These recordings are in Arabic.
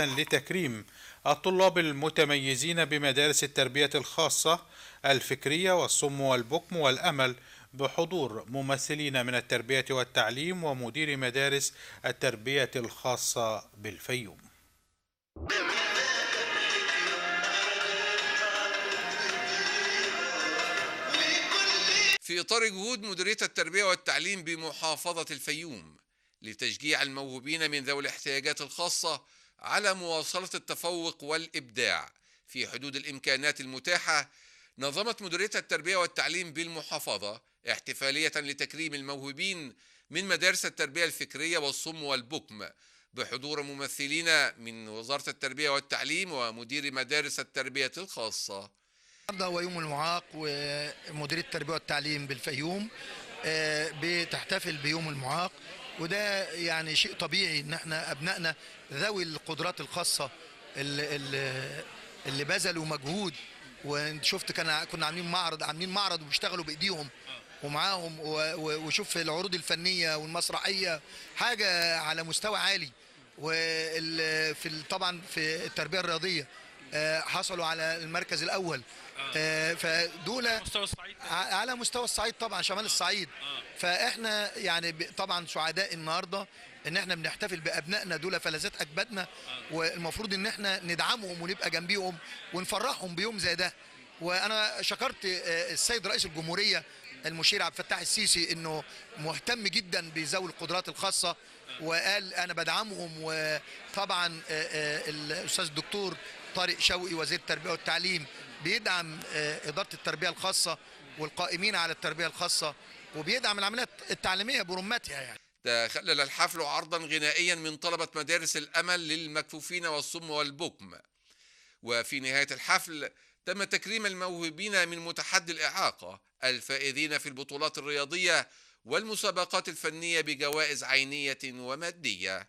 لتكريم الطلاب المتميزين بمدارس التربية الخاصة الفكرية والصم والبكم والأمل بحضور ممثلين من التربية والتعليم ومدير مدارس التربية الخاصة بالفيوم. في إطار جهود مديرية التربية والتعليم بمحافظة الفيوم لتشجيع الموهوبين من ذوي الاحتياجات الخاصة على مواصلة التفوق والإبداع في حدود الإمكانات المتاحة، نظمت مديرية التربية والتعليم بالمحافظة احتفالية لتكريم الموهوبين من مدارس التربية الفكرية والصم والبكم بحضور ممثلين من وزارة التربية والتعليم ومدير مدارس التربية الخاصة. النهارده هو يوم المعاق، ومديرية التربية والتعليم بالفيوم بتحتفل بيوم المعاق. وده يعني شيء طبيعي ان احنا ابنائنا ذوي القدرات الخاصة اللي بذلوا مجهود. وانت شفت كنا عاملين معرض وبيشتغلوا بايديهم ومعاهم، وشوف العروض الفنية والمسرحية حاجة على مستوى عالي. طبعا في التربية الرياضية حصلوا على المركز الأول. فدول على مستوى الصعيد طبعا شمال الصعيد. فاحنا يعني طبعا سعداء النهارده ان احنا بنحتفل بابنائنا دول فلذات اجدادنا، والمفروض ان احنا ندعمهم ونبقى جنبيهم ونفرحهم بيوم زي ده. وانا شكرت السيد رئيس الجمهوريه المشير عبد الفتاح السيسي انه مهتم جدا بذوي القدرات الخاصه، وقال انا بدعمهم. وطبعا الاستاذ الدكتور طارق شوقي وزير التربيه والتعليم بيدعم اداره التربيه الخاصه والقائمين على التربيه الخاصه، وبيدعم العمليات التعليميه برمتها يعني. تخلل الحفل عرضا غنائيا من طلبة مدارس الأمل للمكفوفين والصم والبكم. وفي نهاية الحفل تم تكريم الموهوبين من متحدي الإعاقة الفائزين في البطولات الرياضية والمسابقات الفنية بجوائز عينية ومادية.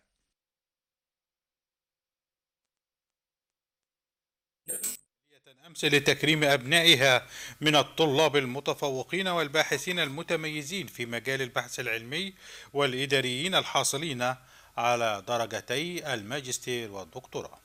أمس لتكريم أبنائها من الطلاب المتفوقين والباحثين المتميزين في مجال البحث العلمي والإداريين الحاصلين على درجتي الماجستير والدكتوراه.